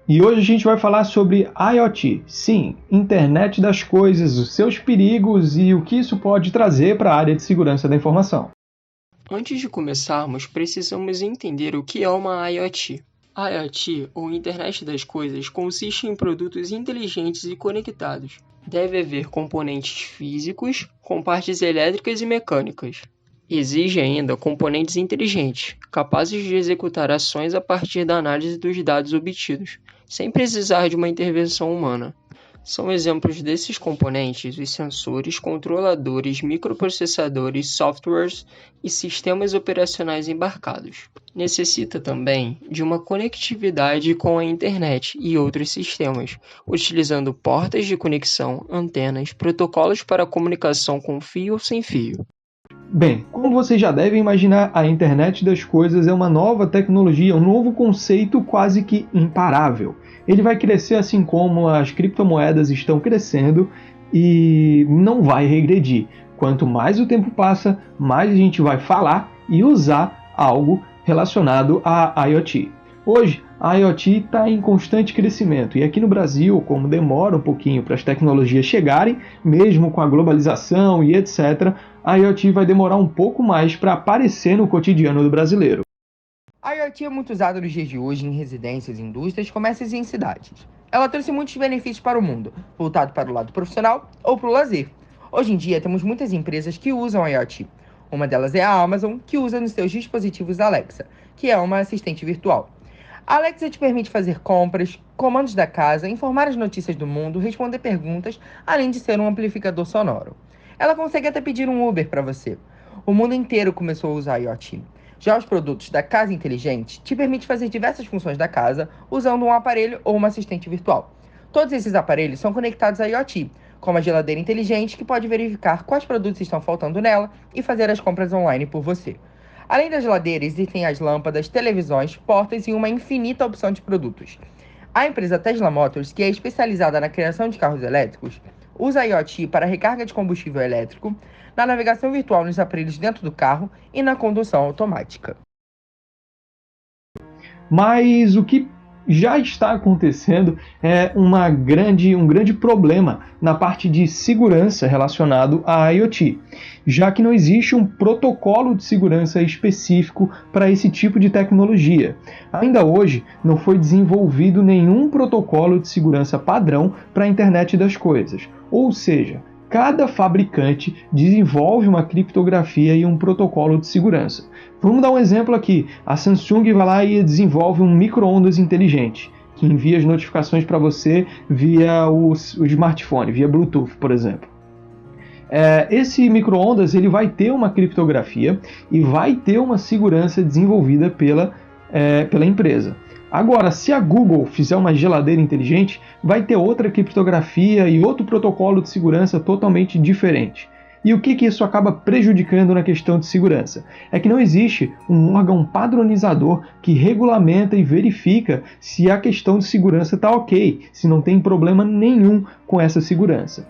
E hoje a gente vai falar sobre IoT, sim, Internet das Coisas, os seus perigos e o que isso pode trazer para a área de segurança da informação. Antes de começarmos, precisamos entender o que é uma IoT. A IoT, ou Internet das Coisas, consiste em produtos inteligentes e conectados. Deve haver componentes físicos com partes elétricas e mecânicas. Exige ainda componentes inteligentes, capazes de executar ações a partir da análise dos dados obtidos, sem precisar de uma intervenção humana. São exemplos desses componentes os sensores, controladores, microprocessadores, softwares e sistemas operacionais embarcados. Necessita também de uma conectividade com a internet e outros sistemas, utilizando portas de conexão, antenas, protocolos para comunicação com fio ou sem fio. Bem, como vocês já devem imaginar, a Internet das Coisas é uma nova tecnologia, um novo conceito quase que imparável. Ele vai crescer assim como as criptomoedas estão crescendo e não vai regredir. Quanto mais o tempo passa, mais a gente vai falar e usar algo relacionado à IoT. Hoje, a IoT está em constante crescimento e aqui no Brasil, como demora um pouquinho para as tecnologias chegarem, mesmo com a globalização e etc., a IoT vai demorar um pouco mais para aparecer no cotidiano do brasileiro. A IoT é muito usada nos dias de hoje em residências, indústrias, comércios e em cidades. Ela trouxe muitos benefícios para o mundo, voltado para o lado profissional ou para o lazer. Hoje em dia, temos muitas empresas que usam a IoT. Uma delas é a Amazon, que usa nos seus dispositivos Alexa, que é uma assistente virtual. A Alexa te permite fazer compras, comandos da casa, informar as notícias do mundo, responder perguntas, além de ser um amplificador sonoro. Ela consegue até pedir um Uber para você. O mundo inteiro começou a usar a IoT. Já os produtos da Casa Inteligente te permitem fazer diversas funções da casa usando um aparelho ou uma assistente virtual. Todos esses aparelhos são conectados à IoT, como a geladeira inteligente que pode verificar quais produtos estão faltando nela e fazer as compras online por você. Além da geladeira, existem as lâmpadas, televisões, portas e uma infinita opção de produtos. A empresa Tesla Motors, que é especializada na criação de carros elétricos, usa a IoT para a recarga de combustível elétrico, na navegação virtual nos aparelhos dentro do carro e na condução automática. Mas o que já está acontecendo é um grande problema na parte de segurança relacionado à IoT, já que não existe um protocolo de segurança específico para esse tipo de tecnologia. Ainda hoje, não foi desenvolvido nenhum protocolo de segurança padrão para a internet das coisas, ou seja, cada fabricante desenvolve uma criptografia e um protocolo de segurança. Vamos dar um exemplo aqui. A Samsung vai lá e desenvolve um micro-ondas inteligente, que envia as notificações para você via o smartphone, via Bluetooth, por exemplo. Esse micro-ondas ele vai ter uma criptografia e vai ter uma segurança desenvolvida pela empresa. Agora, se a Google fizer uma geladeira inteligente, vai ter outra criptografia e outro protocolo de segurança totalmente diferente. E o que isso acaba prejudicando na questão de segurança? É que não existe um órgão padronizador que regulamenta e verifica se a questão de segurança está ok, se não tem problema nenhum com essa segurança.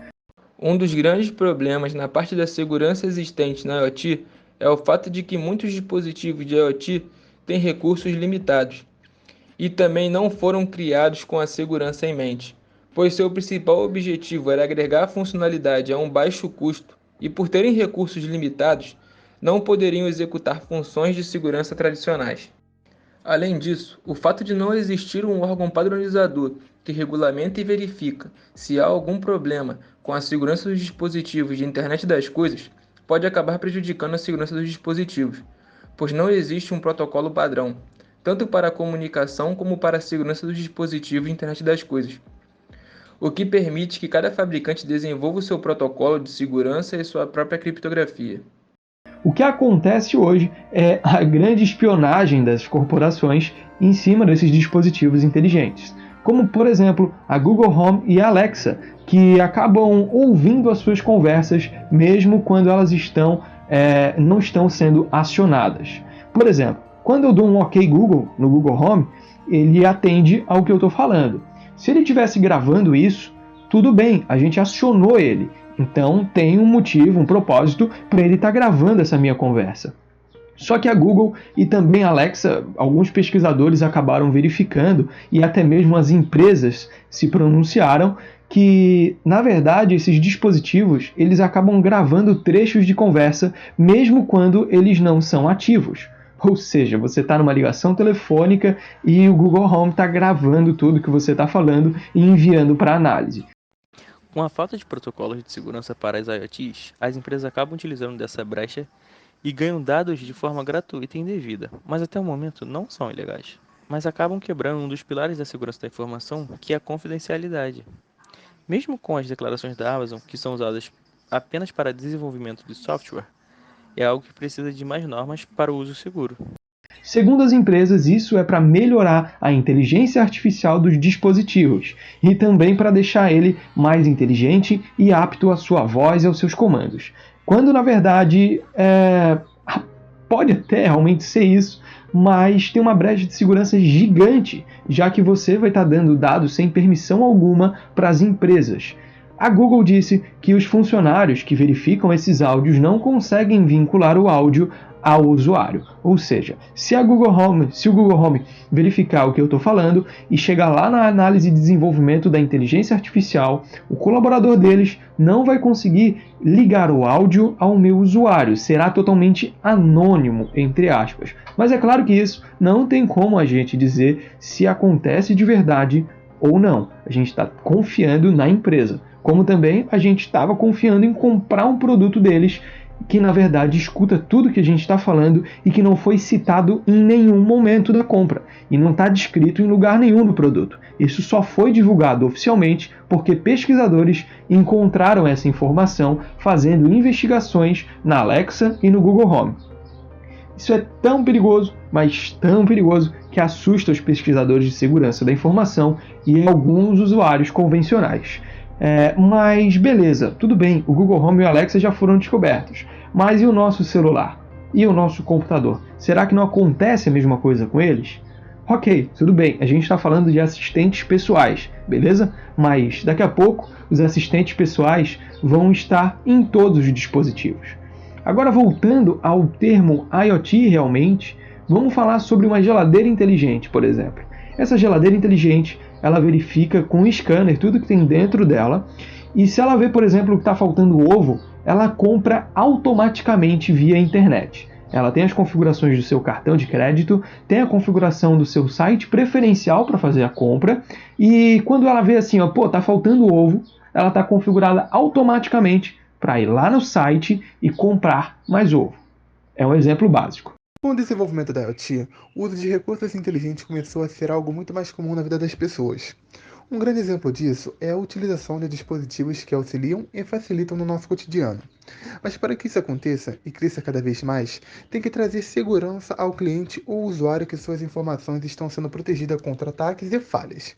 Um dos grandes problemas na parte da segurança existente na IoT é o fato de que muitos dispositivos de IoT têm recursos limitados e também não foram criados com a segurança em mente, pois seu principal objetivo era agregar funcionalidade a um baixo custo e, por terem recursos limitados, não poderiam executar funções de segurança tradicionais. Além disso, o fato de não existir um órgão padronizador que regulamenta e verifica se há algum problema com a segurança dos dispositivos de internet das coisas pode acabar prejudicando a segurança dos dispositivos, pois não existe um protocolo padrão, tanto para a comunicação como para a segurança dos dispositivos de internet das coisas, o que permite que cada fabricante desenvolva o seu protocolo de segurança e sua própria criptografia. O que acontece hoje é a grande espionagem das corporações em cima desses dispositivos inteligentes, como, por exemplo, a Google Home e a Alexa, que acabam ouvindo as suas conversas mesmo quando elas não estão sendo acionadas. Por exemplo, quando eu dou um OK Google no Google Home, ele atende ao que eu estou falando. Se ele estivesse gravando isso, tudo bem, a gente acionou ele. Então tem um motivo, um propósito para ele estar gravando essa minha conversa. Só que a Google e também a Alexa, alguns pesquisadores acabaram verificando, e até mesmo as empresas se pronunciaram, que, na verdade, esses dispositivos eles acabam gravando trechos de conversa mesmo quando eles não são ativos. Ou seja, você está numa ligação telefônica e o Google Home está gravando tudo que você está falando e enviando para análise. Com a falta de protocolos de segurança para as IoTs, as empresas acabam utilizando dessa brecha e ganham dados de forma gratuita e indevida, mas até o momento não são ilegais. Mas acabam quebrando um dos pilares da segurança da informação, que é a confidencialidade. Mesmo com as declarações da Amazon, que são usadas apenas para desenvolvimento de software, é algo que precisa de mais normas para o uso seguro. Segundo as empresas, isso é para melhorar a inteligência artificial dos dispositivos e também para deixar ele mais inteligente e apto à sua voz e aos seus comandos. Quando, na verdade, pode até realmente ser isso, mas tem uma brecha de segurança gigante, já que você vai estar dando dados sem permissão alguma para as empresas. A Google disse que os funcionários que verificam esses áudios não conseguem vincular o áudio ao usuário. Ou seja, se o Google Home verificar o que eu estou falando e chegar lá na análise e desenvolvimento da inteligência artificial, o colaborador deles não vai conseguir ligar o áudio ao meu usuário. Será totalmente anônimo, entre aspas. Mas é claro que isso não tem como a gente dizer se acontece de verdade ou não. A gente está confiando na empresa. Como também a gente estava confiando em comprar um produto deles que na verdade escuta tudo que a gente está falando e que não foi citado em nenhum momento da compra e não está descrito em lugar nenhum do produto. Isso só foi divulgado oficialmente porque pesquisadores encontraram essa informação fazendo investigações na Alexa e no Google Home. Isso é tão perigoso, mas tão perigoso, que assusta os pesquisadores de segurança da informação e alguns usuários convencionais. Mas beleza, tudo bem, o Google Home e o Alexa já foram descobertos. Mas e o nosso celular? E o nosso computador? Será que não acontece a mesma coisa com eles? Ok, tudo bem, a gente está falando de assistentes pessoais, beleza? Mas daqui a pouco os assistentes pessoais vão estar em todos os dispositivos. Agora, voltando ao termo IoT realmente, vamos falar sobre uma geladeira inteligente, por exemplo. Essa geladeira inteligente, ela verifica com o scanner tudo que tem dentro dela, e se ela vê, por exemplo, que está faltando ovo, ela compra automaticamente via internet. Ela tem as configurações do seu cartão de crédito, tem a configuração do seu site preferencial para fazer a compra, e quando ela vê assim, tá faltando ovo, ela está configurada automaticamente para ir lá no site e comprar mais ovo. É um exemplo básico. Com o desenvolvimento da IoT, o uso de recursos inteligentes começou a ser algo muito mais comum na vida das pessoas. Um grande exemplo disso é a utilização de dispositivos que auxiliam e facilitam no nosso cotidiano. Mas para que isso aconteça e cresça cada vez mais, tem que trazer segurança ao cliente ou usuário que suas informações estão sendo protegidas contra ataques e falhas,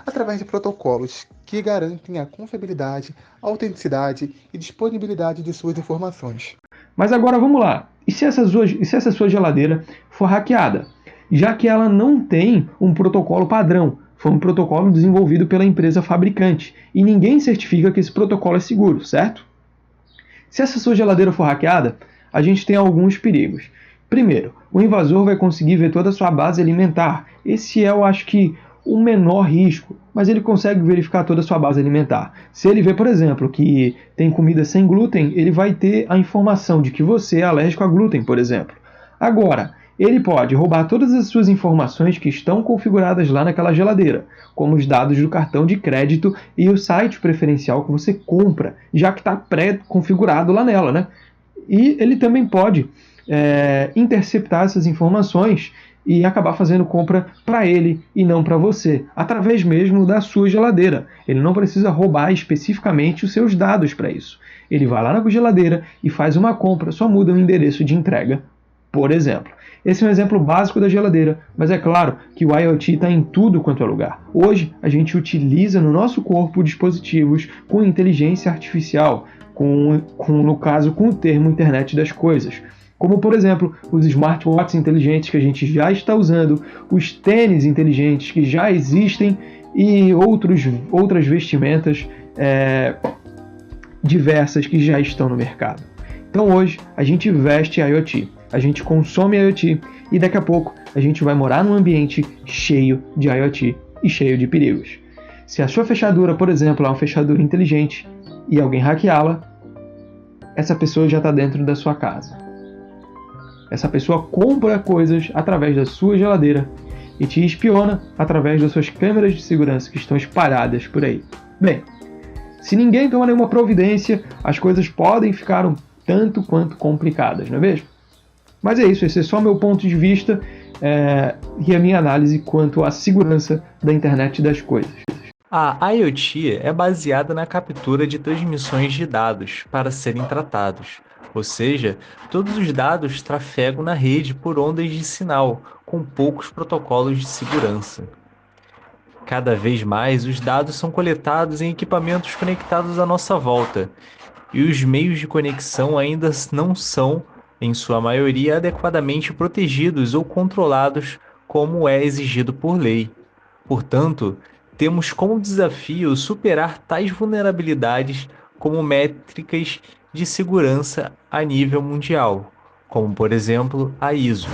através de protocolos que garantem a confiabilidade, autenticidade e disponibilidade de suas informações. Mas agora vamos lá. E se essa sua geladeira for hackeada? Já que ela não tem um protocolo padrão, foi um protocolo desenvolvido pela empresa fabricante e ninguém certifica que esse protocolo é seguro, certo? Se essa sua geladeira for hackeada, a gente tem alguns perigos. Primeiro, o invasor vai conseguir ver toda a sua base alimentar. Esse é, eu acho que, o menor risco, mas ele consegue verificar toda a sua base alimentar. Se ele vê, por exemplo, que tem comida sem glúten, ele vai ter a informação de que você é alérgico a glúten, por exemplo. Agora, ele pode roubar todas as suas informações que estão configuradas lá naquela geladeira, como os dados do cartão de crédito e o site preferencial que você compra, já que está pré-configurado lá nela, né? E ele também pode interceptar essas informações e acabar fazendo compra para ele e não para você, através mesmo da sua geladeira. Ele não precisa roubar especificamente os seus dados para isso. Ele vai lá na geladeira e faz uma compra, só muda o endereço de entrega, por exemplo. Esse é um exemplo básico da geladeira, mas é claro que o IoT está em tudo quanto é lugar. Hoje, a gente utiliza no nosso corpo dispositivos com inteligência artificial, no caso, com o termo Internet das Coisas. Como, por exemplo, os smartwatches inteligentes que a gente já está usando, os tênis inteligentes que já existem e outras vestimentas diversas que já estão no mercado. Então hoje a gente veste IoT. a gente consome IoT e daqui a pouco a gente vai morar num ambiente cheio de IoT e cheio de perigos. Se a sua fechadura, por exemplo, é uma fechadura inteligente e alguém hackeá-la, essa pessoa já está dentro da sua casa. Essa pessoa compra coisas através da sua geladeira e te espiona através das suas câmeras de segurança que estão espalhadas por aí. Bem, se ninguém toma nenhuma providência, as coisas podem ficar um tanto quanto complicadas, não é mesmo? Mas é isso, esse é só meu ponto de vista e a minha análise quanto à segurança da internet das coisas. A IoT é baseada na captura de transmissões de dados para serem tratados, ou seja, todos os dados trafegam na rede por ondas de sinal, com poucos protocolos de segurança. Cada vez mais, os dados são coletados em equipamentos conectados à nossa volta, e os meios de conexão ainda não são, em sua maioria, adequadamente protegidos ou controlados como é exigido por lei. Portanto, temos como desafio superar tais vulnerabilidades como métricas de segurança a nível mundial, como por exemplo a ISO.